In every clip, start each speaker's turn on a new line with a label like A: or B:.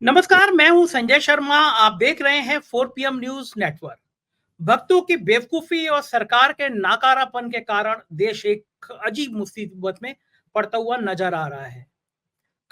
A: नमस्कार, मैं हूं संजय शर्मा। आप देख रहे हैं 4 PM न्यूज नेटवर्क। भक्तों की बेवकूफी और सरकार के नाकारापन के कारण देश एक अजीब मुसीबत में पड़ता हुआ नजर आ रहा है।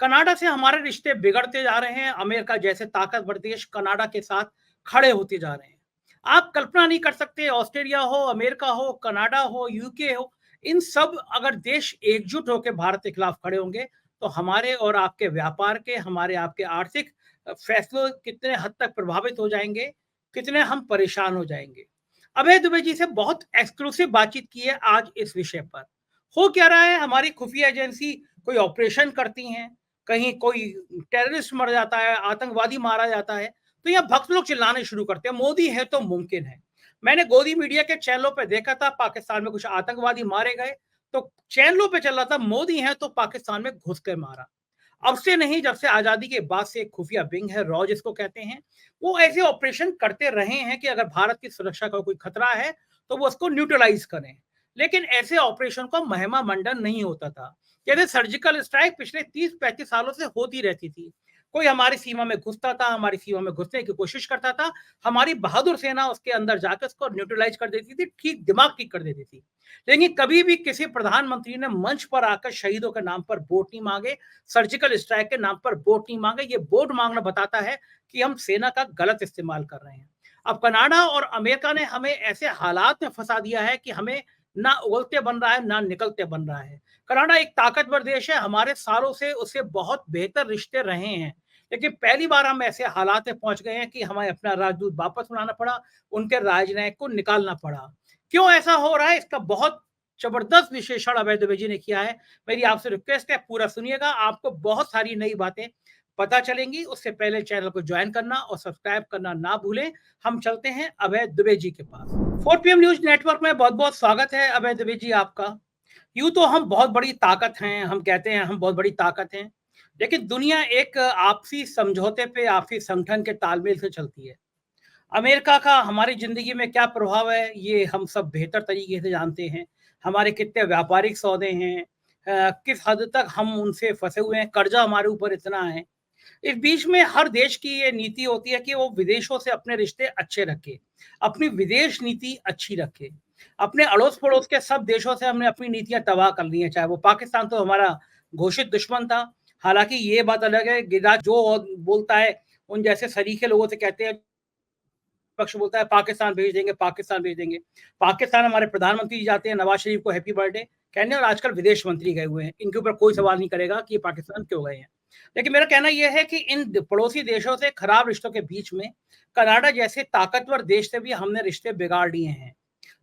A: कनाडा से हमारे रिश्ते बिगड़ते जा रहे हैं। अमेरिका जैसे ताकतवर देश कनाडा के साथ खड़े होते जा रहे हैं। आप कल्पना नहीं कर सकते, ऑस्ट्रेलिया हो, अमेरिका हो, कनाडा हो, यूके हो, इन सब अगर देश एकजुट होकर भारत के खिलाफ खड़े होंगे तो हमारे और आपके व्यापार के, हमारे आपके आर्थिक फैसलों कितने हद तक प्रभावित हो जाएंगे, कितने हम परेशान हो जाएंगे। अभय दुबे जी से बहुत एक्सक्लूसिव बातचीत की है आज इस विषय पर। हो क्या रहा है, हमारी खुफिया एजेंसी कोई ऑपरेशन करती हैं, कहीं कोई टेररिस्ट मर जाता है, आतंकवादी मारा जाता है, तो यहाँ भक्त लोग चिल्लाने शुरू करते हैं मोदी है तो मुमकिन है। मैंने गोदी मीडिया के चैनलों पे देखा था, पाकिस्तान में कुछ आतंकवादी मारे गए तो चैनलों पे चल रहा था मोदी है तो पाकिस्तान में घुस के मारा। अब से नहीं, जब से आजादी के बाद से एक खुफिया विंग है, रॉ जिसको कहते हैं, वो ऐसे ऑपरेशन करते रहे हैं कि अगर भारत की सुरक्षा का कोई खतरा है तो वो उसको न्यूट्रलाइज करें। लेकिन ऐसे ऑपरेशन को महिमा मंडन नहीं होता था। कहते सर्जिकल स्ट्राइक पिछले 30-35 सालों से होती रहती थी। कोई हमारी सीमा में घुसता था, हमारी सीमा में घुसने की कोशिश करता था, हमारी बहादुर सेना उसके अंदर जाकर उसको न्यूट्रलाइज कर देती थी, ठीक दिमाग ठीक कर देती थी। लेकिन कभी भी किसी प्रधानमंत्री ने मंच पर आकर शहीदों के नाम पर वोट नहीं मांगे, सर्जिकल स्ट्राइक के नाम पर वोट नहीं मांगे। ये वोट मांगना बताता है कि हम सेना का गलत इस्तेमाल कर रहे हैं। अब कनाडा और अमेरिका ने हमें ऐसे हालात में फंसा दिया है कि हमें ना उगलते बन रहा है ना निकलते बन रहा है। कनाडा एक ताकतवर देश है, हमारे सालों से उससे बहुत बेहतर रिश्ते रहे हैं, लेकिन पहली बार हम ऐसे हालात में पहुंच गए हैं कि हमें अपना राजदूत वापस बुलाना पड़ा, उनके राजनयिक को निकालना पड़ा। क्यों ऐसा हो रहा है, इसका बहुत जबरदस्त विश्लेषण अभय दुबे जी ने किया है। मेरी आपसे रिक्वेस्ट है, पूरा सुनिएगा, आपको बहुत सारी नई बातें पता चलेंगी। उससे पहले चैनल को ज्वाइन करना और सब्सक्राइब करना ना भूलें। हम चलते हैं अभय दुबे जी के पास। 4 PM न्यूज नेटवर्क में बहुत बहुत स्वागत है अभय दुबे जी आपका। यूं तो हम बहुत बड़ी ताकत हैं, हम कहते हैं हम बहुत बड़ी ताकत हैं, लेकिन दुनिया एक आपसी समझौते पे, आपसी संगठन के तालमेल से चलती है। अमेरिका का हमारी जिंदगी में क्या प्रभाव है ये हम सब बेहतर तरीके से जानते हैं। हमारे कितने व्यापारिक सौदे हैं, किस हद तक हम उनसे फंसे हुए हैं, कर्जा हमारे ऊपर इतना है। इस बीच में हर देश की ये नीति होती है कि वो विदेशों से अपने रिश्ते अच्छे रखे, अपनी विदेश नीति अच्छी रखे। अपने अड़ोस पड़ोस के सब देशों से हमने अपनी नीतियां तबाह कर ली हैं, चाहे वो पाकिस्तान तो हमारा घोषित दुश्मन था। हालांकि ये बात अलग है, गिरा जो बोलता है उन जैसे सरीखे लोगों से कहते हैं, पक्ष बोलता है पाकिस्तान भेज देंगे, पाकिस्तान भेज देंगे। पाकिस्तान हमारे प्रधानमंत्री जाते हैं नवाज शरीफ को हैप्पी बर्थडे कहने, और आजकल विदेश मंत्री गए हुए हैं, इनके ऊपर कोई सवाल नहीं करेगा कि ये पाकिस्तान क्यों गए हैं। लेकिन मेरा कहना यह है कि इन पड़ोसी देशों से खराब रिश्तों के बीच में कनाडा जैसे ताकतवर देश से भी हमने रिश्ते बिगाड़ लिए हैं।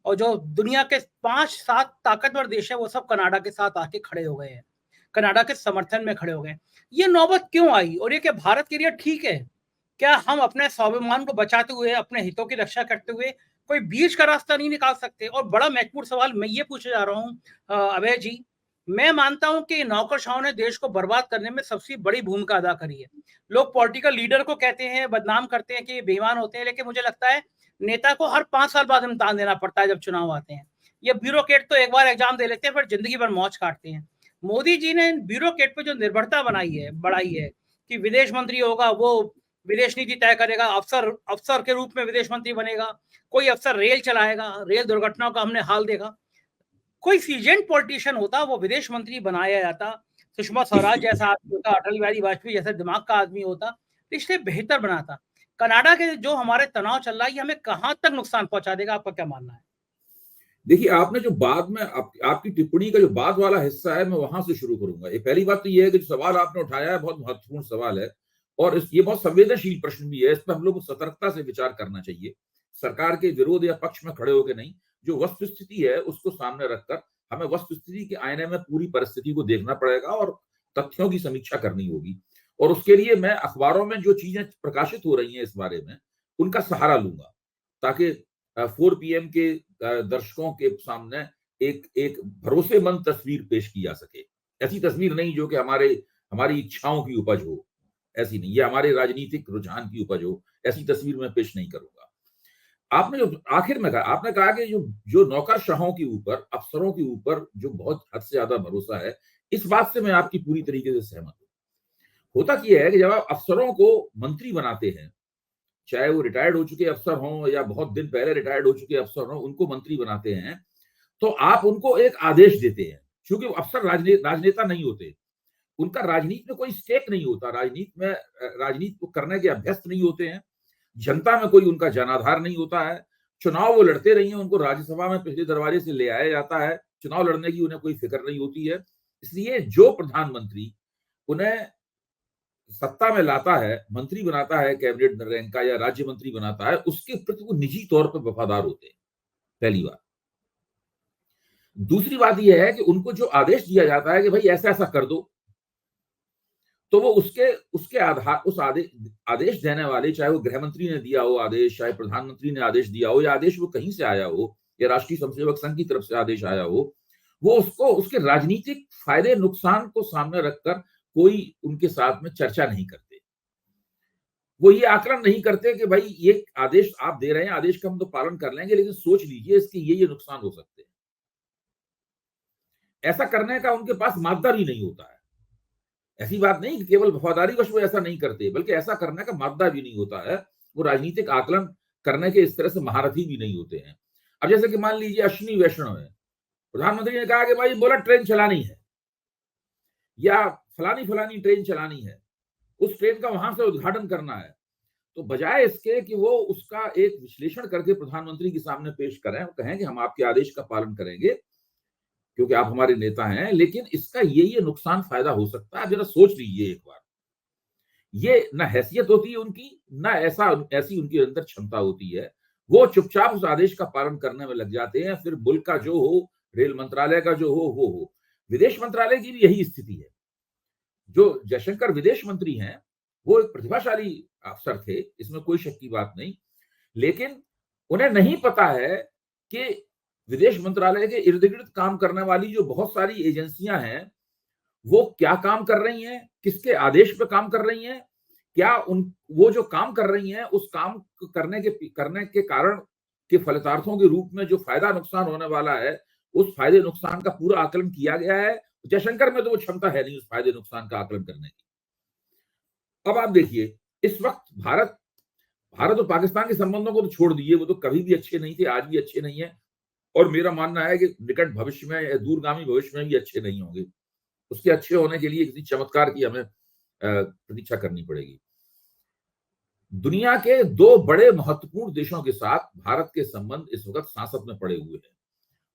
A: और जो दुनिया के 5-7 ताकतवर देश है वो सब कनाडा के साथ आके खड़े हो गए हैं, कनाडा के समर्थन में खड़े हो गए। ये नौबत क्यों आई और ये क्या भारत के लिए ठीक है? क्या हम अपने स्वाभिमान को बचाते हुए, अपने हितों की रक्षा करते हुए कोई बीच का रास्ता नहीं निकाल सकते? और बड़ा महत्वपूर्ण सवाल मैं ये पूछने जा रहा हूँ अभय जी, मैं मानता हूं कि नौकरशाहों ने देश को बर्बाद करने में सबसे बड़ी भूमिका अदा करी है। लोग पॉलिटिकल लीडर को कहते हैं, बदनाम करते हैं कि ये बेईमान होते हैं, लेकिन मुझे लगता है नेता को हर 5 साल बाद इम्तिहान देना पड़ता है जब चुनाव आते हैं। ये ब्यूरोक्रेट तो एक बार एग्जाम दे लेते हैं फिर जिंदगी भर मौज काटते हैं। मोदी जी ने ब्यूरोक्रेट पे जो निर्भरता बढ़ाई है कि विदेश मंत्री होगा वो विदेश नीति तय करेगा, अफसर अफसर के रूप में विदेश मंत्री बनेगा, कोई अफसर रेल चलाएगा, रेल दुर्घटनाओं का हमने हाल देखा। कोई सीजेंट पॉलिटिशियन होता वो विदेश मंत्री बनाया जाता, सुषमा स्वराज जैसा आदमी होता, अटल बिहारी वाजपेयी जैसा दिमाग का आदमी होता, रिश्ते बेहतर बनाता। कनाडा के जो हमारे तनाव चल रहा है ये हमें कहां तक नुकसान पहुंचा देगा, आपका क्या मानना है?
B: देखिए, आपने जो बाद में आपकी टिप्पणी का जो बाद वाला हिस्सा है, मैं वहां से शुरू करूंगा। ये पहली बात तो ये है कि जो सवाल आपने उठाया है बहुत महत्वपूर्ण सवाल है, और ये बहुत संवेदनशील प्रश्न भी है। इस पर हम लोग को सतर्कता से विचार करना चाहिए, सरकार के विरोध या पक्ष में खड़े होकर नहीं। जो वस्तुस्थिति है उसको सामने रखकर हमें वस्तुस्थिति के आईने में पूरी परिस्थिति को देखना पड़ेगा और तथ्यों की समीक्षा करनी होगी। और उसके लिए मैं अखबारों में जो चीजें प्रकाशित हो रही हैं इस बारे में, उनका सहारा लूंगा, ताकि 4 PM के दर्शकों के सामने एक एक भरोसेमंद तस्वीर पेश की जा सके। ऐसी तस्वीर नहीं जो कि हमारी इच्छाओं की उपज हो, ऐसी नहीं, ये हमारे राजनीतिक रुझान की उपज हो, ऐसी तस्वीर मैं पेश नहीं करूंगा। आपने जो आखिर में कहा, आपने कहा कि जो जो नौकरशाहों के ऊपर, अफसरों के ऊपर जो बहुत हद से ज्यादा भरोसा है, इस बात से मैं आपकी पूरी तरीके से सहमत हूं। होता क्या है कि जब आप अफसरों को मंत्री बनाते हैं, चाहे वो रिटायर्ड हो चुके अफसर हों या बहुत दिन पहले रिटायर्ड हो चुके अफसर हों, उनको मंत्री बनाते हैं, तो आप उनको एक आदेश देते हैं। क्योंकि वो अफसर राजनेता नहीं होते, उनका राजनीति में कोई स्टेक नहीं होता, राजनीति को करने के अभ्यस्त नहीं होते हैं, जनता में कोई उनका जनाधार नहीं होता है। चुनाव वो लड़ते रही हैं, उनको राज्यसभा में पिछले दरवाजे से ले आया जाता है, चुनाव लड़ने की उन्हें कोई फिक्र नहीं होती है। इसलिए जो प्रधानमंत्री उन्हें सत्ता में लाता है, मंत्री बनाता है, कैबिनेट रैंक का या राज्य मंत्री बनाता है, उसके प्रति वो निजी तौर पर वफादार होते हैं, पहली बात। दूसरी बात यह है कि उनको जो आदेश दिया जाता है कि भाई ऐसा ऐसा कर दो, तो वो उसके आधार उस आदेश देने वाले, चाहे वो गृह मंत्री ने दिया हो आदेश, चाहे प्रधानमंत्री ने आदेश दिया हो, या आदेश वो कहीं से आया हो, या राष्ट्रीय स्वयंसेवक संघ की तरफ से आदेश आया हो, वो उसको उसके राजनीतिक फायदे नुकसान को सामने रखकर कोई उनके साथ में चर्चा नहीं करते। वो ये आकलन नहीं करते कि भाई ये आदेश आप दे रहे हैं, आदेश का हम तो पालन कर लेंगे, लेकिन सोच लीजिए इसके ये नुकसान हो सकते हैं। ऐसा करने का उनके पास मादा भी नहीं होता है। ऐसी बात नहीं कि केवल वफादारी वश वो ऐसा नहीं करते, बल्कि ऐसा करने का मादा भी नहीं होता है। वो राजनीतिक आकलन करने के इस तरह से महारथी भी नहीं होते हैं। अब जैसे कि मान लीजिए अश्विनी वैष्णव है, प्रधानमंत्री ने कहा कि भाई बुलेट ट्रेन चलानी है या फलानी ट्रेन चलानी है, उस ट्रेन का वहां से उद्घाटन करना है, तो बजाय इसके कि वो उसका एक विश्लेषण करके प्रधानमंत्री के सामने पेश करें, वो कहें कि हम आपके आदेश का पालन करेंगे क्योंकि आप हमारे नेता हैं, लेकिन इसका ये नुकसान फायदा हो सकता है, आप जरा सोच लीजिए एक बार। ये ना हैसियत होती है उनकी, ना ऐसी उनकी अंदर क्षमता होती है। वो चुपचाप उस आदेश का पालन करने में लग जाते हैं, फिर मुल्क का जो हो, रेल मंत्रालय का जो हो वो हो। विदेश मंत्रालय की भी यही स्थिति है। जो जयशंकर विदेश मंत्री हैं, वो एक प्रतिभाशाली अफसर थे, इसमें कोई शक की बात नहीं, लेकिन उन्हें नहीं पता है कि विदेश मंत्रालय के इर्द गिर्द काम करने वाली जो बहुत सारी एजेंसियां हैं, वो क्या काम कर रही हैं, किसके आदेश पे काम कर रही हैं, क्या वो जो काम कर रही हैं, उस काम करने के कारण के फलितार्थों के रूप में जो फायदा नुकसान होने वाला है, उस फायदे नुकसान का पूरा आकलन किया गया है। जयशंकर में तो वो क्षमता है नहीं उस फायदे नुकसान का आकलन करने की। अब आप देखिए, इस वक्त भारत और पाकिस्तान के संबंधों को तो छोड़ दीजिए, वो तो कभी भी अच्छे नहीं थे, आज भी अच्छे नहीं है, और मेरा मानना है कि निकट भविष्य में या दूरगामी भविष्य में भी अच्छे नहीं होंगे। उसके अच्छे होने के लिए किसी चमत्कार की हमें प्रतीक्षा करनी पड़ेगी। दुनिया के दो बड़े महत्वपूर्ण देशों के साथ भारत के संबंध इस वक्त सांसत में पड़े हुए हैं।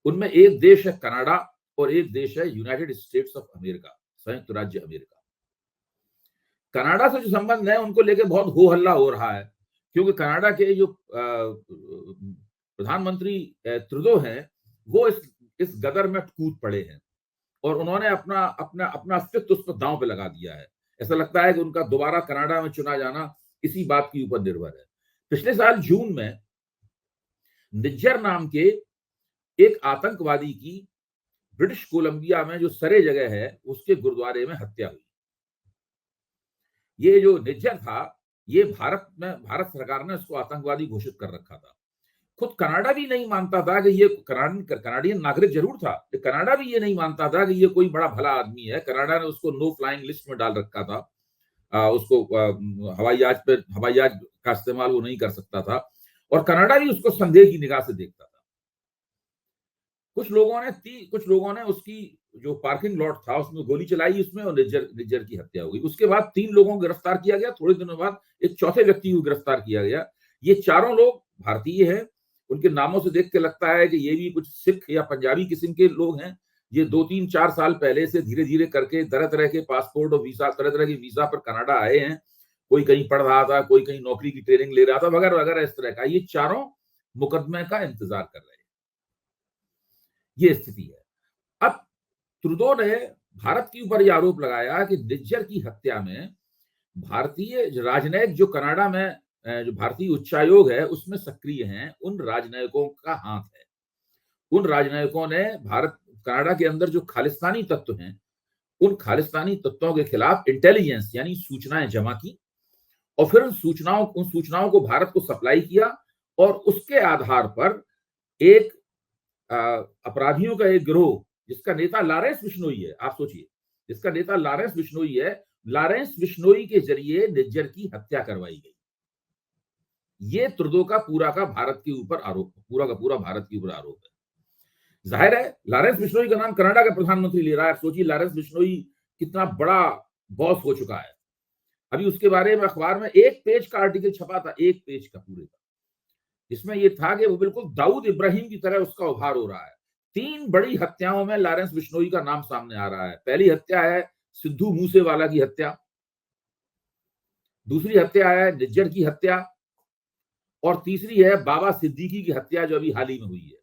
B: उनमें एक देश है कनाडा और एक देश है यूनाइटेड स्टेट्स ऑफ अमेरिका, संयुक्त राज्य अमेरिका। कनाडा से जो संबंध है उनको लेकर बहुत हो हल्ला हो रहा है, क्योंकि कनाडा के जो प्रधानमंत्री ट्रूडो हैं, वो इस गदर में कूद पड़े हैं और उन्होंने अपना अस्तित्व उस पर दांव पे लगा दिया है। ऐसा लगता है कि उनका दोबारा कनाडा में चुना जाना इसी बात के ऊपर निर्भर है। पिछले साल जून में निज्जर नाम के एक आतंकवादी की ब्रिटिश कोलंबिया में जो सरे जगह है, उसके गुरुद्वारे में हत्या हुई। ये जो निज्जर था, ये भारत सरकार ने उसको आतंकवादी घोषित कर रखा था। खुद कनाडा भी नहीं मानता था कि ये कनाडियन नागरिक जरूर था, कनाडा भी ये नहीं मानता था कि ये कोई बड़ा भला आदमी है। कनाडा ने उसको नो फ्लाइंग लिस्ट में डाल रखा था। उसको हवाई जहाज का इस्तेमाल वो नहीं कर सकता था, और कनाडा भी उसको संदेह की निगाह से देखता था। कुछ लोगों ने उसकी जो पार्किंग लॉट था उसमें गोली चलाई उसमें, और निज्जर की हत्या हो गई। उसके बाद 3 लोगों को गिरफ्तार किया गया। थोड़े दिनों बाद एक चौथे व्यक्ति को गिरफ्तार किया गया। ये चारों लोग भारतीय हैं। उनके नामों से देख के लगता है कि ये भी कुछ सिख या पंजाबी किस्म के लोग हैं। ये 2-3-4 साल पहले से धीरे धीरे करके तरह तरह के पासपोर्ट और वीजा, तरह तरह के वीजा पर कनाडा आए हैं। कोई कहीं पढ़ रहा था, कोई कहीं नौकरी की ट्रेनिंग ले रहा था, वगैरह वगैरह इस तरह का। ये चारों मुकदमे का इंतजार कर रहे हैं। ये स्थिति है। अब ट्रूडो ने भारत के ऊपर यह आरोप लगाया कि निज्जर की हत्या में भारतीय राजनयिक जो कनाडा में जो भारतीय उच्चायोग है उसमें सक्रिय हैं, उन राजनयिकों का हाथ है। उन राजनयिकों ने कनाडा के अंदर जो खालिस्तानी तत्व हैं, उन खालिस्तानी तत्वों के खिलाफ इंटेलिजेंस यानी सूचनाएं जमा की, और फिर उन सूचनाओं को भारत को सप्लाई किया, और उसके आधार पर एक अपराधियों का एक गिरोह जिसका नेता लॉरेंस बिश्नोई है, आप सोचिए, जिसका नेता लॉरेंस बिश्नोई है, लॉरेंस बिश्नोई के जरिए निज्जर की हत्या करवाई गई। ये ट्रुडो का पूरा का भारत के ऊपर आरोप, पूरा का पूरा भारत के ऊपर आरोप है। जाहिर है लॉरेंस बिश्नोई का नाम कनाडा का प्रधानमंत्री ले रहा है। सोचिए लॉरेंस बिश्नोई कितना बड़ा बॉस हो चुका है। अभी उसके बारे में अखबार में 1 पेज का आर्टिकल छपा था, 1 पेज का पूरे का, जिसमें ये था कि वो बिल्कुल दाऊद इब्राहिम की तरह उसका उभार हो रहा है। 3 बड़ी हत्याओं में लॉरेंस बिश्नोई का नाम सामने आ रहा है। पहली हत्या है सिद्धू मूसेवाला की हत्या, दूसरी हत्या है निज्जर की हत्या, और तीसरी है बाबा सिद्दीकी की हत्या जो अभी हाल ही में हुई है।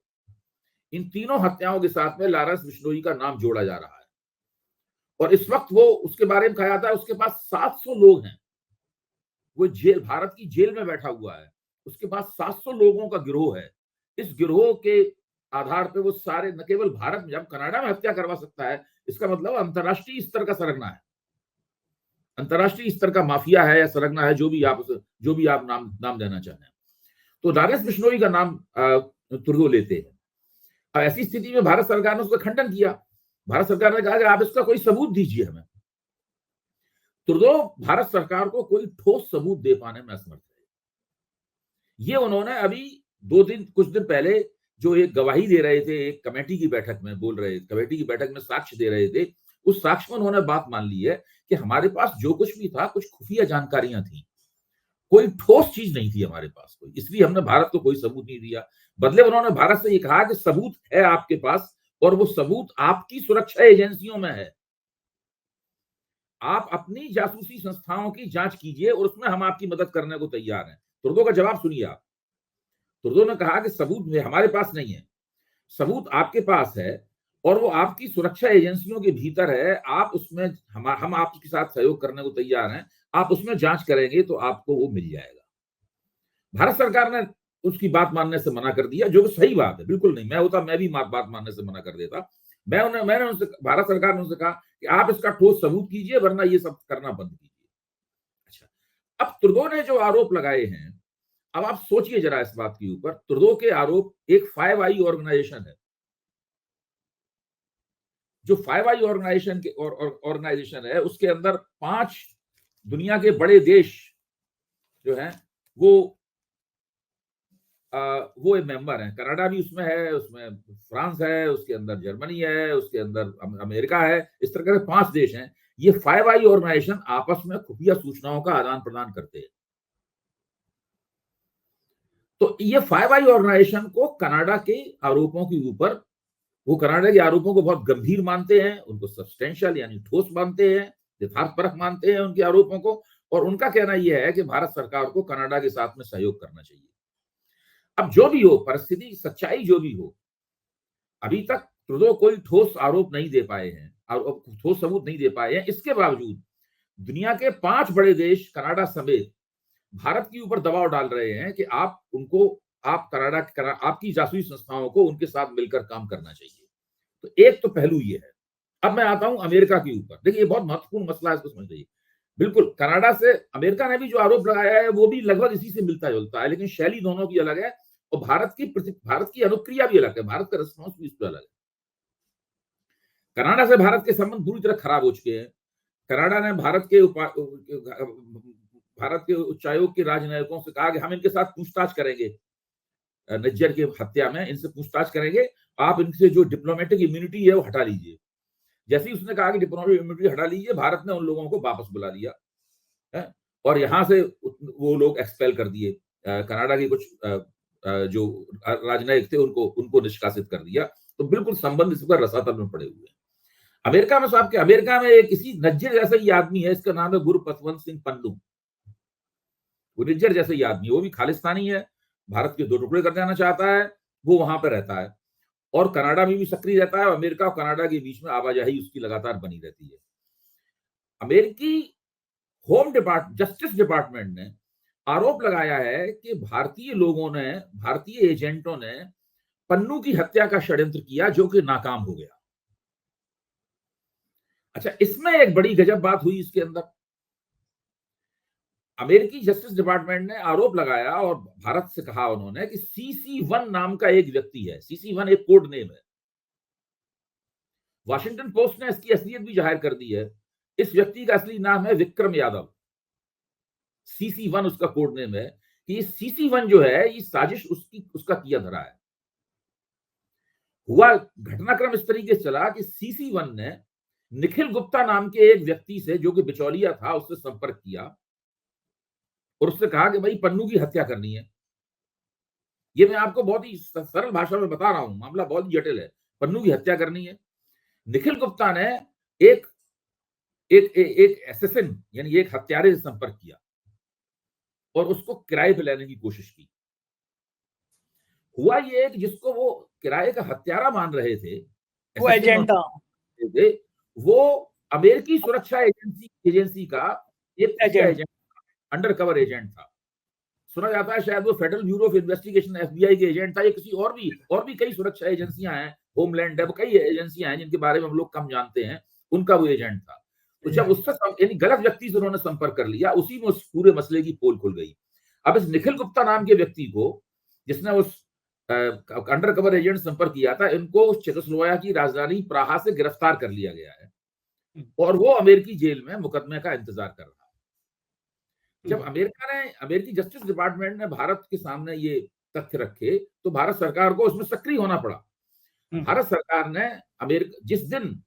B: इन तीनों हत्याओं के साथ में लॉरेंस बिश्नोई का नाम जोड़ा जा रहा है। और इस वक्त वो, उसके बारे में कहा जाता है उसके पास 700 लोग हैं। वो जेल, भारत की जेल में बैठा हुआ है। उसके पास 700 लोगों का गिरोह है। इस गिरोह के आधार पे वो सारे, न केवल भारत में, जब कनाडा में हत्या करवा सकता है, इसका मतलब अंतर्राष्ट्रीय स्तर का सरगना है, अंतर्राष्ट्रीय स्तर का माफिया है या सरगना है, जो भी आप नाम देना चाहें। तो लॉरेंस बिश्नोई का नाम ट्रुडो लेते हैं। अब ऐसी स्थिति में भारत सरकार ने उसका खंडन किया। भारत सरकार ने कहा कि आप इसका कोई सबूत दीजिए हमें। ट्रुडो भारत सरकार को कोई ठोस सबूत दे पाने में असमर्थ है। ये उन्होंने अभी कुछ दिन पहले जो एक गवाही दे रहे थे, एक कमेटी की बैठक में कमेटी की बैठक में साक्ष्य दे रहे थे, उस साक्ष्य में उन्होंने बात मान ली है कि हमारे पास जो कुछ भी था, कुछ खुफिया जानकारियां थी, कोई ठोस चीज नहीं थी हमारे पास कोई, इसलिए हमने भारत को कोई सबूत नहीं दिया। बदले उन्होंने भारत से ये कहा कि सबूत है आपके पास, और वो सबूत आपकी सुरक्षा एजेंसियों में है। आप अपनी जासूसी संस्थाओं की जांच कीजिए और उसमें हम आपकी मदद करने को तैयार हैं। ट्रुडो का जवाब सुनिए आप। ट्रुडो ने कहा कि सबूत हमारे पास नहीं है, सबूत आपके पास है और वो आपकी सुरक्षा एजेंसियों के भीतर है। आप उसमें, हम आपके साथ सहयोग करने को तैयार हैं। आप उसमें जांच करेंगे तो आपको वो मिल जाएगा। भारत सरकार ने उसकी बात मानने से मना कर दिया, जो कि सही बात है, बिल्कुल नहीं। मैं भी बात मानने से मना कर देता। मैंने उनसे, भारत सरकार ने उनसे कहा कि आप इसका ठोस सबूत कीजिए, वरना ये सब करना बंद कीजिए। अच्छा, अब ट्रुडो ने जो आरोप लगाए हैं, अब आप सोचिए जरा इस बात के ऊपर। ट्रुडो के आरोप एक 5 आई ऑर्गेनाइजेशन है, जो 5 आई ऑर्गेनाइजेशन है, उसके अंदर 5 दुनिया के बड़े देश जो हैं वो एक मेंबर है। कनाडा भी उसमें है, उसमें फ्रांस है, उसके अंदर जर्मनी है, उसके अंदर अमेरिका है। इस तरह के 5 देश हैं। ये 5 आई ऑर्गेनाइजेशन आपस में खुफिया सूचनाओं का आदान प्रदान करते हैं। तो ये 5 आई ऑर्गेनाइजेशन को कनाडा के आरोपों के ऊपर, वो कनाडा के आरोपों को बहुत गंभीर मानते हैं, उनको सब्सटेंशियल यानी ठोस मानते हैं, यथार्थपरक मानते हैं उनके आरोपों को। और उनका कहना यह है कि भारत सरकार को कनाडा के साथ में सहयोग करना चाहिए। अब जो भी हो परिस्थिति, सच्चाई जो भी हो, अभी तक ट्रुडो कोई ठोस आरोप नहीं दे पाए हैं, ठोस सबूत नहीं दे पाए हैं। इसके बावजूद दुनिया के 5 बड़े देश कनाडा समेत भारत के ऊपर दबाव डाल रहे हैं कि आपकी जासूसी संस्थाओं को उनके साथ मिलकर काम करना चाहिए। तो एक तो पहलू ये है। अब मैं आता हूं अमेरिका के ऊपर। देखिए ये बहुत महत्वपूर्ण मसला है, इसको समझ लीजिए। बिल्कुल कनाडा से अमेरिका ने भी जो आरोप लगाया है वो भी लगभग इसी से मिलता जुलता है, लेकिन शैली दोनों की अलग है और भारत की अनुक्रिया भी अलग है, भारत का रिस्पॉन्स भी इस पर अलग है। कनाडा से भारत के संबंध बुरी तरह खराब हो चुके हैं। कनाडा ने भारत के उच्चायोग के राजनयिकों से कहा कि हम इनके साथ पूछताछ करेंगे, निज्जर की हत्या में इनसे पूछताछ करेंगे, आप इनसे जो डिप्लोमेटिक इम्यूनिटी है वो हटा लीजिए। जैसे ही उसने कहा कि डिप्लोमेटिक इम्यूनिटी हटा लीजिए, भारत ने उन लोगों को वापस बुला लिया है और यहां से वो लोग एक्सपेल कर दिए। कनाडा के कुछ जो राजनयिक थे उनको निष्कासित कर दिया। तो बिल्कुल संबंध इस पर रसातल में पड़े हुए हैं। अमेरिका में साहब, अमेरिका में एक किसी नज्जर जैसा ही आदमी है, इसका नाम है गुरपतवंत सिंह पन्नू। वो निज्जर जैसे ही आदमी, वो भी खालिस्तानी है, भारत के 2 टुकड़े कर देना चाहता है, वो वहां पर रहता है और कनाडा में भी सक्रिय रहता है। अमेरिका और कनाडा के बीच में आवाजाही उसकी लगातार बनी रहती है। अमेरिकी जस्टिस डिपार्टमेंट ने आरोप लगाया है कि भारतीय एजेंटों ने पन्नू की हत्या का षड्यंत्र किया, जो कि नाकाम हो गया। अच्छा, इसमें एक बड़ी गजब बात हुई इसके अंदर। अमेरिकी जस्टिस डिपार्टमेंट ने आरोप लगाया और भारत से कहा उन्होंने कि CC1 नाम का एक व्यक्ति है। CC1 एक कोड नेम है। वाशिंगटन पोस्ट ने इसकी असलियत भी जाहिर कर दी है इस व्यक्ति का असली नाम है विक्रम यादव, CC1 उसका कोड नेम है। कि CC1 जो है ये साजिश उसका किया धरा है। हुआ घटनाक्रम इस तरीके से चला कि CC1 ने निखिल गुप्ता नाम के एक व्यक्ति से, जो कि बिचौलिया था, उससे संपर्क किया और उससे कहा कि भाई पन्नू की हत्या करनी है। ये मैं आपको बहुत ही सरल भाषा में बता रहा हूं, मामला बहुत ही जटिल है। पन्नू की हत्या करनी है। निखिल गुप्ता ने एक एसेसिन यानी एक हत्यारे से संपर्क किया और उसको किराए पे लेने की कोशिश की। हुआ ये कि जिसको वो किराए का हत्यारा मान रहे थे,
A: वो एजेंट
B: थे, वो अमेरिकी सुरक्षा एजेंसी का एक एजेंट, अंडर कवर एजेंट था। सुना जाता है शायद वो federal bureau of investigation FBI के एजेंट था, या किसी और भी कई सुरक्षा एजेंसियां हैं, होमलैंड है, कई एजेंसियां हैं जिनके बारे में हम लोग कम जानते हैं, उनका वो एजेंट था। तो जब उससे यानी गलत व्यक्ति से उन्होंने संपर्क कर लिया, उसी में उस पूरे मसले की पोल खुल गई। अब इस निखिल गुप्ता नाम के व्यक्ति को, जिसने उस अंडर कवर एजेंट संपर्क किया था, इनको चेकोस्लोवाकिया की राजधानी प्राहा से गिरफ्तार कर लिया गया है और वो अमेरिकी जेल में मुकदमे का इंतजार कर रहा है। जब अमेरिकी जस्टिस डिपार्टमेंट ने भारत के सामने ये तथ्य रखे, तो भारत सरकार को उसमें सक्रिय होना पड़ा। भारत सरकार ने जिस दिन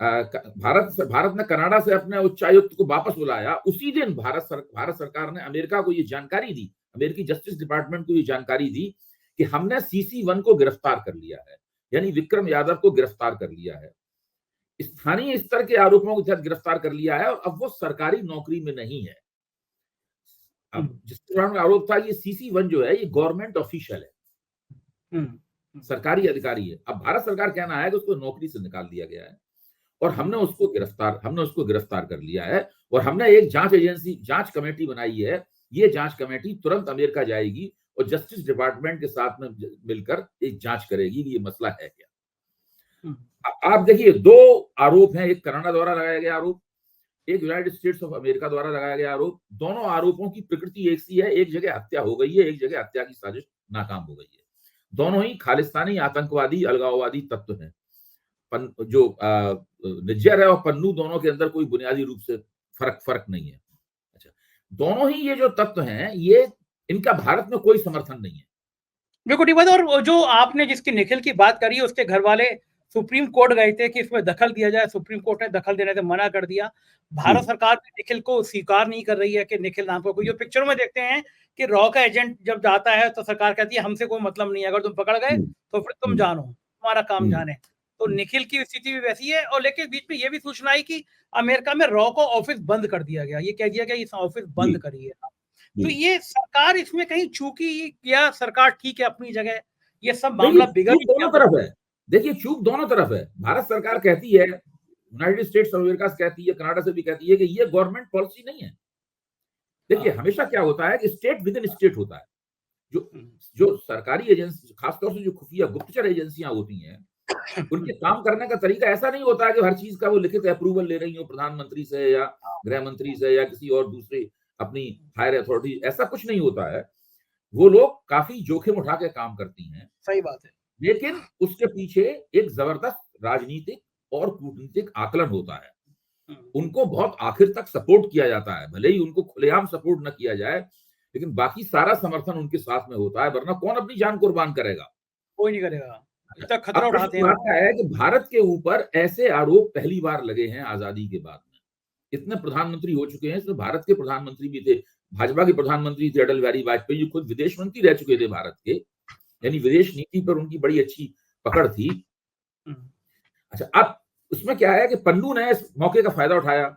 B: भारत ने कनाडा से अपने उच्चायुक्त को वापस बुलाया, उसी दिन भारत सरकार ने अमेरिका को ये जानकारी दी, अमेरिकी जस्टिस डिपार्टमेंट को ये जानकारी दी कि हमने CC1 को गिरफ्तार कर लिया है, यानी विक्रम यादव को गिरफ्तार कर लिया है, स्थानीय स्तर के आरोपों के तहत गिरफ्तार कर लिया है और अब वो सरकारी नौकरी में नहीं है। अब जिस दौरान में आरोप था, ये CC1 जो है ये गवर्नमेंट ऑफिशियल है, सरकारी अधिकारी है। अब भारत सरकार कहना है कि उसको नौकरी से निकाल दिया गया है और हमने उसको गिरफ्तार कर लिया है और हमने एक जांच कमेटी बनाई है। ये जांच कमेटी तुरंत अमेरिका जाएगी और जस्टिस डिपार्टमेंट के साथ में मिलकर एक जांच करेगी कि ये मसला है क्या। आप देखिए, दो आरोप हैं, एक कनाडा द्वारा लगाया गया आरोप, एक यूनाइटेड स्टेट्स ऑफ अमेरिका द्वारा लगाया गया आरोप। दोनों आरोपों की प्रकृति एक सी है, एक जगह हत्या हो गई है, एक जगह हत्या की साजिश नाकाम हो गई है। दोनों ही खालिस्तानी आतंकवादी अलगाववादी तत्व हैं। जो निज्जर है और पन्नू, दोनों के अंदर कोई बुनियादी रूप से फर्क नहीं है। अच्छा, दोनों ही ये जो तत्व हैं, ये इनका भारत में कोई समर्थन नहीं है।
A: बिल्कुल ठीक बात। और जो आपने जिसकी निखिल की बात करी, उसके घर वाले सुप्रीम कोर्ट गए थे कि इसमें दखल दिया जाए, सुप्रीम कोर्ट ने दखल देने से मना कर दिया। भारत सरकार भी निखिल को स्वीकार नहीं कर रही है कि निखिल नाम का कोई, जो पिक्चरों में देखते हैं कि रॉ का एजेंट जब जाता है तो सरकार कहती है हमसे कोई मतलब नहीं है, अगर तुम पकड़ गए तो फिर तुम जानो, तुम्हारा काम जाने। तो निखिल की स्थिति भी वैसी है। और लेकिन बीच में ये भी सूचना आई कि अमेरिका में रॉ को ऑफिस बंद कर दिया गया, ये कह दिया गया इस ऑफिस बंद करिए। तो ये सरकार इसमें कहीं चूकी या सरकार ठीक है अपनी जगह, ये सब मामला बिगड़
B: दोनों तरफ है। देखिए, चूक दोनों तरफ है। भारत सरकार कहती है, यूनाइटेड स्टेट्स ऑफ अमेरिका से कहती है, कनाडा से भी कहती है कि ये गवर्नमेंट पॉलिसी नहीं है। देखिए, हमेशा क्या होता है कि स्टेट विद इन स्टेट होता है। जो सरकारी एजेंसी, खासतौर से जो खुफिया गुप्तचर एजेंसियां होती हैं, उनके काम करने का तरीका ऐसा नहीं होता है कि हर चीज का वो लिखित अप्रूवल ले रही हो प्रधानमंत्री से या गृह मंत्री से या किसी और दूसरे अपनी हायर अथॉरिटी, ऐसा कुछ नहीं होता है। वो लोग काफी जोखिम उठा के काम करती हैं,
A: सही बात है,
B: लेकिन उसके पीछे एक जबरदस्त राजनीतिक और कूटनीतिक आकलन होता है। उनको बहुत आखिर तक सपोर्ट किया जाता है, भले ही उनको खुलेआम सपोर्ट न किया जाए, लेकिन बाकी सारा समर्थन उनके साथ में होता है, वरना कौन अपनी जान कुर्बान करेगा?
A: कोई नहीं करेगा। इतना खतरा उठाते हैं।
B: है कि भारत के ऊपर ऐसे आरोप पहली बार लगे हैं आजादी के बाद में। इतने प्रधानमंत्री हो चुके हैं, इसमें भारत के प्रधानमंत्री भी थे, भाजपा के प्रधानमंत्री थे अटल बिहारी वाजपेयी, जो खुद विदेश मंत्री रह चुके थे भारत के, यानी विदेश नीति पर उनकी बड़ी अच्छी पकड़ थी। अच्छा, अब उसमें क्या है कि पन्नू ने इस मौके का फायदा उठाया।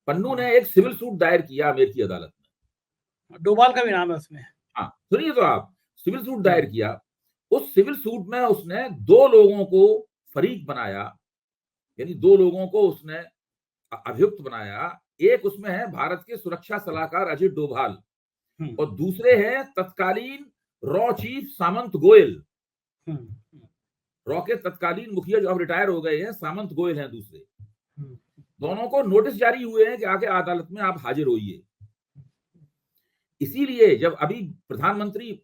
B: पन्नू ने एक सिविल सूट दायर किया अमेरिकी अदालत में,
A: डोभाल का भी नाम है उसमें।
B: हाँ, सुनिए तो आप, सिविल सूट दायर किया। उस सिविल सूट में उसने दो लोगों को फरीक बनाया, यानी दो लोगों को उसने अभियुक्त बनाया। एक उसमें है भारत के सुरक्षा सलाहकार अजित डोभाल और दूसरे हैं तत्कालीन रॉ चीफ सामंत गोयल। रॉ के तत्कालीन मुखिया जो अब रिटायर हो गए हैं, सामंत गोयल हैं दूसरे। दोनों को नोटिस जारी हुए हैं कि आके अदालत में आप हाजिर होइए। इसीलिए जब अभी प्रधानमंत्री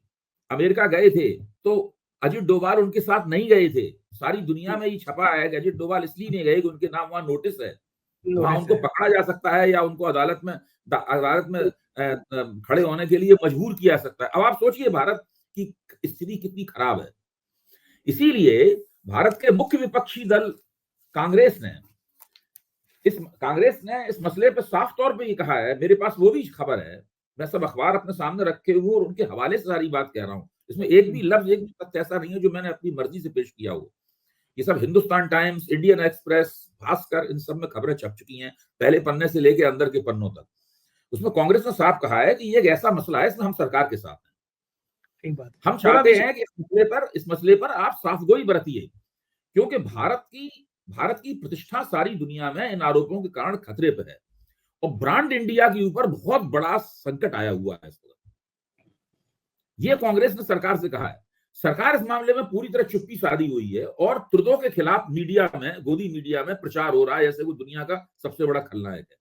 B: अमेरिका गए थे तो अजित डोभाल उनके साथ नहीं गए थे। सारी दुनिया में ये छपा है कि अजित डोभाल इसलिए नहीं गए कि उनके नाम वहां नोटिस है, वहां
A: लोरेंस
B: उनको
A: है।
B: पकड़ा जा सकता है या उनको अदालत में खड़े होने के लिए मजबूर किया जा सकता है। अब आप सोचिए भारत की स्थिति कितनी खराब है। इसीलिए भारत के मुख्य विपक्षी दल कांग्रेस ने इस मसले पर साफ तौर पे ये कहा है, मेरे पास वो भी खबर है, मैं सब अखबार अपने सामने रखे हुए और उनके हवाले से सारी बात कह रहा हूं। इसमें एक भी लफ्ज, एक भी तथ्य ऐसा नहीं है जो मैंने अपनी मर्जी से पेश किया हो। ये सब Hindustan Times, Indian Express, Bhaskar, इन सब में खबरें छप चुकी हैं, पहले पन्ने से लेकर अंदर के पन्नों तक। उसमें कांग्रेस ने साफ कहा है कि ये एक ऐसा मसला है, इसमें हम सरकार के साथ हैं।
A: ठीक बात।
B: हम
A: थोड़ा
B: चाहते
A: भी
B: हैं कि इस मसले पर आप साफगोई बरतिए, क्योंकि भारत की प्रतिष्ठा सारी दुनिया में इन आरोपों के कारण खतरे पर है और ब्रांड इंडिया के ऊपर बहुत बड़ा संकट आया हुआ है इस वक्त। ये कांग्रेस ने सरकार से कहा है। सरकार इस मामले में पूरी तरह चुप्पी साधी हुई है और ट्रुडो के खिलाफ गोदी मीडिया में प्रचार हो रहा है जैसे वो दुनिया का सबसे बड़ा खलनायक है।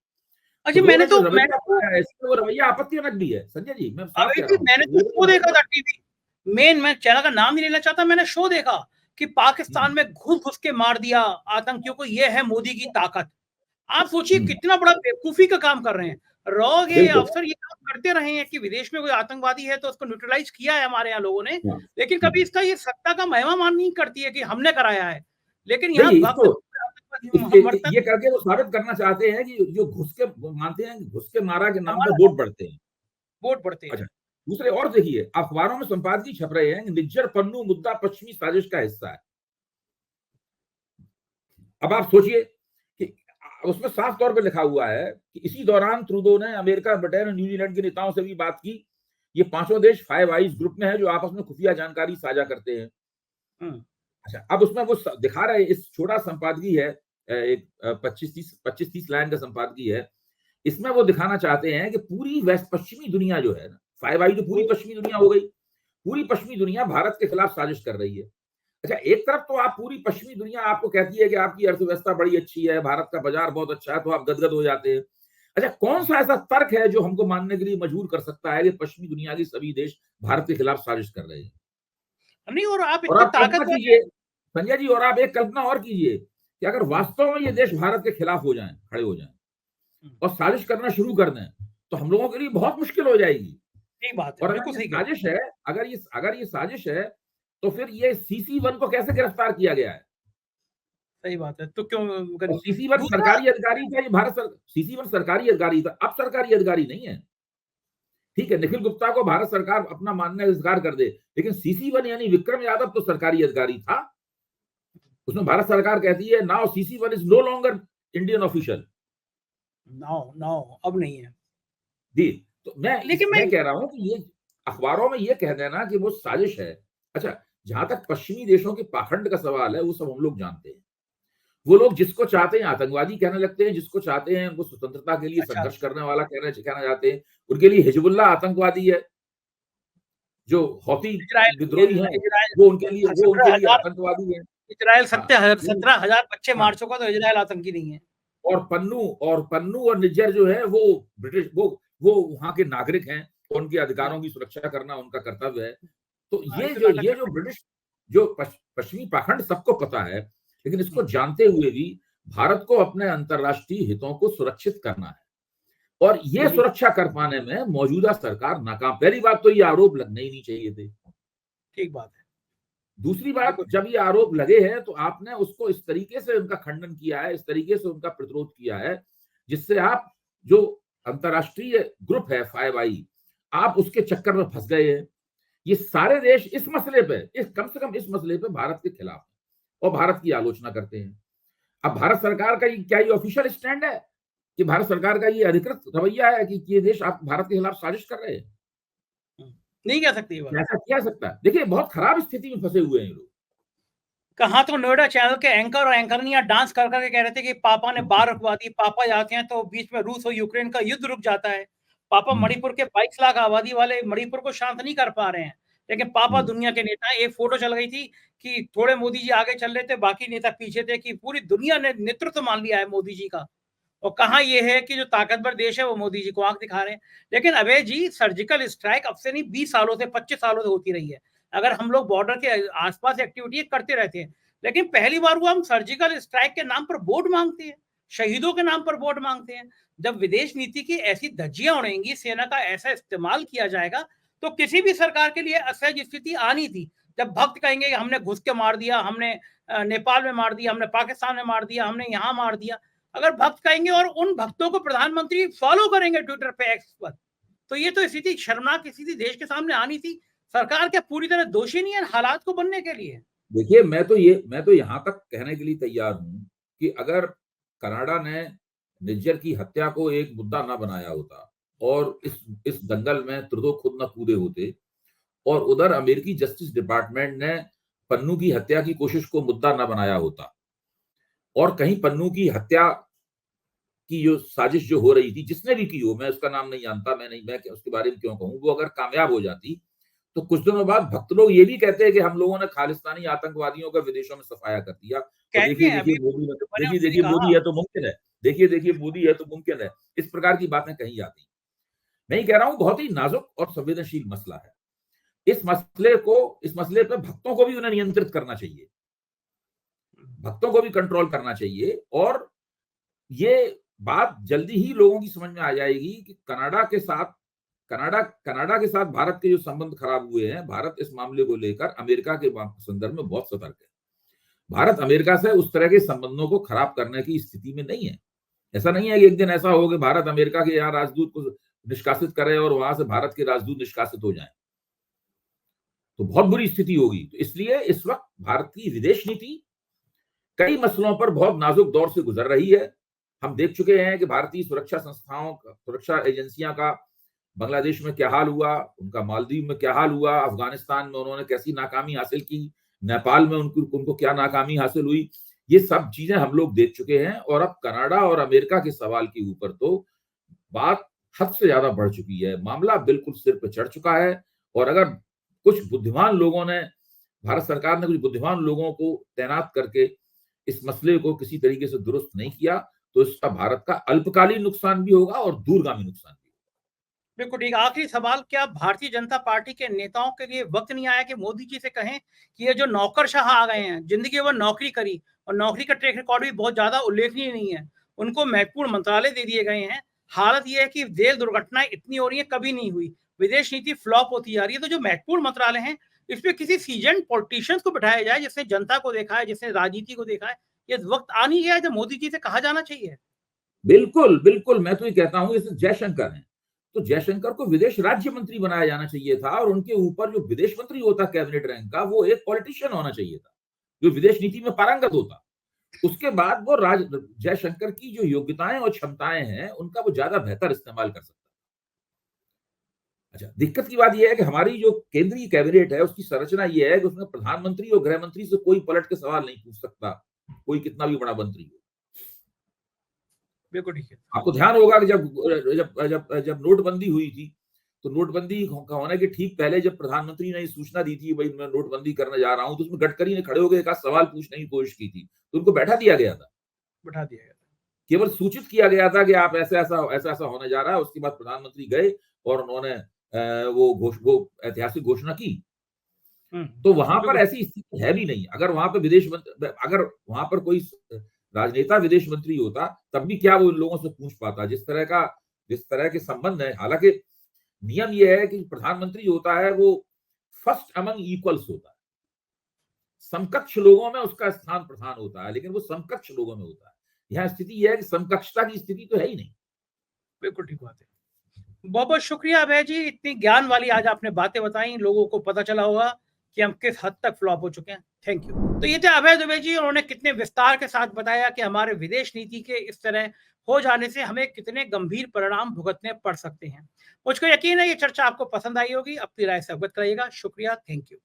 A: अच्छा,
B: ट्रुडो
A: मैंने
B: ने जो
A: तो
B: रवैया अपनाया है, इसमें वो रवैया आपत्तिजनक भी है। संजय जी, मैं साफ कह
A: अभी
B: रहा हूँ,
A: मैंने तो शो देखा था टीवी मेन, मैं चैनल का नाम नहीं लेना चाहता, मैंने शो देखा कि पाकिस्तान में घुस घुस के मार दिया आतंकियों को, ये है मोदी की ताकत। आप सोचिए कितना बड़ा बेवकूफी का काम कर रहे हैं। रॉ के
B: बिल्कुल।
A: अफसर ये काम करते रहे हैं कि विदेश में कोई आतंकवादी है तो उसको न्यूट्रलाइज किया है हमारे यहाँ लोगों ने,
B: हाँ।
A: लेकिन कभी इसका ये सत्ता का महिमा मान नहीं करती है कि हमने कराया है। लेकिन यहाँ
B: नहीं,
A: वक्त
B: ये करके वो साबित करना चाहते हैं कि जो घुस के मानते हैं, घुस के मारा के नाम पर
A: हमारा
B: वोट बढ़ते हैं।
A: वोट बढ़ते हैं।
B: अच्छा, दूसरे और देखिए, अखबारों में संपादकीय छप रहे हैं, निज्जर पन्नू मुद्दा पश्चिमी साजिश का हिस्सा है। अब आप सोचिए कि उसमें साफ तौर पे लिखा हुआ है कि इसी दौरान ट्रूडो ने अमेरिका, ब्रिटेन और न्यूजीलैंड के नेताओं से भी बात की। ये पांचों देश फाइव आइज ग्रुप में है जो आपस में खुफिया जानकारी साझा करते हैं। अच्छा, अब उसमें वो दिखा रहे, इस छोटा संपादकीय है, एक 25-30 लाइन का संपादकीय है। इसमें वो दिखाना चाहते हैं कि पूरी वेस्ट पश्चिमी दुनिया जो है ना, फाइव आई तो पूरी पश्चिमी दुनिया हो गई, पूरी पश्चिमी दुनिया भारत के खिलाफ साजिश कर रही है। अच्छा, एक तरफ तो आप पूरी पश्चिमी दुनिया आपको कहती है कि आपकी अर्थव्यवस्था बड़ी अच्छी है, भारत का बाजार बहुत अच्छा है, तो आप गदगद हो जाते हैं। अच्छा, कौन सा ऐसा तर्क है जो हमको मानने के लिए मजबूर कर सकता है कि पश्चिमी दुनिया के सभी देश भारत के खिलाफ साजिश कर रहे हैं?
A: नहीं, और आप
B: और
A: इतने
B: आप कल्पना
A: ताकतवर
B: कीजिए संजय जी, और आप एक कल्पना और कीजिए कि अगर वास्तव में ये देश भारत के खिलाफ हो जाएं, खड़े हो जाएं और साजिश करना शुरू कर दें, तो हम लोगों के लिए बहुत मुश्किल हो जाएगी।
A: सही बात है,
B: और
A: बिल्कुल सही कह।
B: साजिश है, अगर ये साजिश है, तो फिर ये CC1 को कैसे गिरफ्तार किया गया है?
A: सही बात है, तो क्यों
B: और CC1
A: दूसरा।
B: सरकारी अधिकारी था, ये CC1 सरकारी अधिकारी था, अब सरकारी अधिकारी नहीं है। ठीक है, निखिल गुप्ता को भारत सरकार अपना मानना इजहार कर दे, लेकिन CC1 यानी विक्रम यादव तो सरकारी अधिकारी था। उसमें भारत सरकार कहती है now CC1 is no longer Indian official.
A: No अब नहीं है
B: जी, तो
A: लेकिन
B: मैं कह रहा हूं कि ये अखबारों में ये कह देना कि वो साजिश है। अच्छा, जहां तक पश्चिमी देशों के पाखंड का सवाल है, वो सब हम लोग जानते हैं। वो लोग जिसको चाहते हैं आतंकवादी कहने लगते हैं, जिसको चाहते हैं उनको स्वतंत्रता के लिए
A: अच्छा,
B: संघर्ष करने वाला कहना चाहते हैं। उनके लिए हिजबुल्लाह आतंकवादी है, जो हौती विद्रोही हैं,
A: इजराइल
B: वो उनके लिए
A: 17,000
B: आतंकवादी है।
A: इजराइल
B: हाँ,
A: 17,000 बच्चे
B: हाँ,
A: मार चुका, तो इजराइल आतंकी नहीं है।
B: और पन्नू और निज्जर जो है वो ब्रिटिश, वो वहां के नागरिक हैं, उनके अधिकारों की सुरक्षा करना उनका कर्तव्य है। तो
A: इसे नाटक
B: ये जो ब्रिटिश, जो पश्चिमी पाखंड सबको पता है, लेकिन इसको जानते हुए भी भारत को अपने अंतर्राष्ट्रीय हितों को सुरक्षित करना है और ये सुरक्षा कर पाने में मौजूदा सरकार नाकाम। पहली बात तो ये आरोप लगने ही नहीं चाहिए थे।
A: ठीक बात है।
B: दूसरी बात, जब ये आरोप लगे हैं तो आपने उसको इस तरीके से उनका खंडन किया है, इस तरीके से उनका प्रतिरोध किया है, जिससे आप जो अंतर्राष्ट्रीय ग्रुप है फाइव आई, आप उसके चक्कर में फंस गए हैं। ये सारे देश इस मसले पे, कम से कम इस मसले पे भारत के खिलाफ और भारत की आलोचना करते हैं। अब भारत सरकार का क्या ये ऑफिशियल स्टैंड है कि भारत सरकार का ये अधिकृत रवैया है कि ये देश आप भारत के खिलाफ साजिश कर रहे हैं?
A: नहीं कह सकती
B: ऐसा किया सकता है? देखिए, बहुत खराब स्थिति में फंसे हुए हैं लोग।
A: कहा तो नोएडा चैनल के एंकर और एंकरनिया डांस कर करके कह रहे थे कि पापा ने बार रुकवा दी, पापा जाते हैं तो बीच में रूस और यूक्रेन का युद्ध रुक जाता है। पापा मणिपुर के 22 लाख आबादी वाले मणिपुर को शांत नहीं कर पा रहे हैं, लेकिन पापा दुनिया के नेता। एक फोटो चल गई थी कि थोड़े मोदी जी आगे चल रहे थे, बाकी नेता पीछे थे, कि पूरी दुनिया ने नेतृत्व मान लिया है मोदी जी का। और कहा यह है कि जो ताकतवर देश है वो मोदी जी को आंख दिखा रहे हैं। लेकिन अभय जी, सर्जिकल स्ट्राइक अब से नहीं 20 सालों से, 25 सालों से होती रही है। अगर हम लोग बॉर्डर के आसपास एक्टिविटी करते रहते हैं, लेकिन पहली बार हुआ हम सर्जिकल स्ट्राइक के नाम पर वोट मांगते हैं। शहीदों के नाम पर वोट मांगते हैं। जब विदेश नीति की ऐसी धज्जियां उड़ेंगी, सेना का ऐसा इस्तेमाल किया जाएगा, तो किसी भी सरकार के लिए असहज स्थिति आनी थी। जब भक्त कहेंगे कि हमने घुस के मार दिया, हमने नेपाल में मार दिया, हमने पाकिस्तान में मार दिया, हमने यहाँ मार दिया, अगर भक्त कहेंगे और उन भक्तों को प्रधानमंत्री फॉलो करेंगे ट्विटर पे, एक्स पर, तो ये तो स्थिति शर्मनाक स्थिति देश के सामने आनी थी। सरकार क्या पूरी तरह दोषी नहीं है हालात को बनने के लिए?
B: देखिए, मैं तो यहां तक कहने के लिए तैयार हूं कि अगर कनाडा ने निज्जर की हत्या को एक मुद्दा ना बनाया होता और इस दंगल में त्रुदो खुद न कूदे होते, और उधर अमेरिकी जस्टिस डिपार्टमेंट ने पन्नू की हत्या की कोशिश को मुद्दा न बनाया होता, और कहीं पन्नू की हत्या की जो साजिश जो हो रही थी, जिसने भी की हो, मैं उसका नाम नहीं जानता, मैं उसके बारे में क्यों कहूं, वो अगर कामयाब हो जाती तो कुछ दिनों बाद भक्त लोग ये भी कहते हैं कि हम लोगों ने खालिस्तानी आतंकवादियों का विदेशों में सफाया कर दिया। देखिए मोदी है तो मुमकिन है, देखिए मोदी है तो मुमकिन है, इस प्रकार की बातें कही जाती। मैं ही कह रहा हूं, बहुत ही नाजुक और संवेदनशील मसला है। इस मसले पर भक्तों को भी उन्हें नियंत्रित करना चाहिए, भक्तों को भी कंट्रोल करना चाहिए, और ये बात जल्दी ही लोगों की समझ में आ जाएगी कि कनाडा के साथ भारत के जो संबंध खराब हुए हैं, भारत इस मामले को लेकर अमेरिका के संदर्भ में बहुत सतर्क है। भारत अमेरिका से उस तरह के संबंधों को खराब करने की स्थिति में नहीं है। ऐसा नहीं है कि एक दिन ऐसा हो कि भारत अमेरिका के यहाँ राजदूत को निष्कासित करे और वहां से भारत के राजदूत निष्कासित हो जाएं, तो बहुत बुरी स्थिति होगी। तो इसलिए इस वक्त भारत की विदेश नीति कई मसलों पर बहुत नाजुक दौर से गुजर रही है। हम देख चुके हैं कि भारतीय सुरक्षा एजेंसियां का बांग्लादेश में क्या हाल हुआ, उनका मालदीव में क्या हाल हुआ, अफगानिस्तान में उन्होंने कैसी नाकामी हासिल की, नेपाल में उनको क्या नाकामी हासिल हुई, ये सब चीजें हम लोग देख चुके हैं। और अब कनाडा और अमेरिका के सवाल के ऊपर तो बात हद से ज्यादा बढ़ चुकी है, मामला बिल्कुल सिर पे चढ़ चुका है। और अगर भारत सरकार ने कुछ बुद्धिमान लोगों को तैनात करके इस मसले को किसी तरीके से दुरुस्त नहीं किया, तो इसका भारत का अल्पकालीन नुकसान भी होगा और दूरगामी नुकसान भी।
A: बिल्कुल ठीक। आखिरी सवाल, क्या भारतीय जनता पार्टी के नेताओं के लिए वक्त नहीं आया कि मोदी जी से कहें कि ये जो नौकरशाह आ गए हैं, जिंदगी भर नौकरी करी और नौकरी का ट्रैक रिकॉर्ड भी बहुत ज्यादा उल्लेखनीय नहीं है, उनको महत्वपूर्ण मंत्रालय दे दिए गए हैं। हालत यह है कि रेल दुर्घटनाएं इतनी हो रही है, कभी नहीं हुई, विदेश नीति फ्लॉप होती जा रही है। तो जो महत्वपूर्ण मंत्रालय हैं, इस पे किसी सीजन पॉलिटिशियंस को बिठाया जाए, जिसने जनता को देखा है, जिसने राजनीति को देखा है। ये वक्त आ नहीं गया है जब मोदी जी से कहा जाना चाहिए?
B: बिल्कुल, मैं तो ये कहता हूं, जैसे जयशंकर हैं, तो जयशंकर को विदेश राज्य मंत्री बनाया जाना चाहिए था, और उनके ऊपर जो विदेश मंत्री होता कैबिनेट रैंक का, वो एक पॉलिटिशियन होना चाहिए था जो विदेश नीति में पारंगत होता। उसके बाद वो जयशंकर की जो योग्यताएं और क्षमताएं हैं, उनका वो ज्यादा बेहतर इस्तेमाल कर सकता। अच्छा, दिक्कत की बात यह है कि हमारी जो केंद्रीय कैबिनेट है, उसकी संरचना यह है कि उसमें प्रधानमंत्री और गृह मंत्री से कोई पलट के सवाल नहीं पूछ सकता, कोई कितना भी बड़ा मंत्री हो।
A: बिल्कुल ठीक है।
B: आपको ध्यान होगा कि जब नोटबंदी हुई थी, तो नोटबंदी होने के ठीक पहले जब प्रधानमंत्री ने सूचना दी थी, भाई मैं नोटबंदी करने जा रहा हूं, तो उसमें गडकरी ने खड़े होकर एक सवाल पूछने की कोशिश की थी, तो उनको बैठा दिया गया था। केवल सूचित किया गया था कि आप ऐसा होने जा रहा है। उसके बाद प्रधानमंत्री गए और उन्होंने वो ऐतिहासिक घोषणा की। तो वहां पर ऐसी स्थिति है भी नहीं। अगर वहां पर कोई राजनेता विदेश मंत्री होता, तब भी क्या वो लोगों से पूछ पाता, जिस तरह के संबंध है। हालांकि नियम यह है कि प्रधानमंत्री होता है वो फर्स्ट अमंग इक्वल्स होता है, समकक्ष लोगों में उसका स्थान प्रधान होता है, लेकिन वो समकक्ष लोगों में होता है। यहाँ स्थिति यह है कि समकक्षता की स्थिति तो है ही नहीं।
A: बिल्कुल ठीक बात है। बहुत बहुत शुक्रिया अभय जी, इतनी ज्ञान वाली आज आपने बातें बताई, लोगों को पता चला होगा कि हम किस हद तक फ्लॉप हो चुके हैं। Thank you. तो ये थे अभय दुबे जी, उन्होंने कितने विस्तार के साथ बताया कि हमारे विदेश नीति के इस तरह हो जाने से हमें कितने गंभीर परिणाम भुगतने पड़ सकते हैं। मुझको यकीन है ये चर्चा आपको पसंद आई होगी। अपनी राय से अवगत कराइएगा। शुक्रिया, थैंक यू।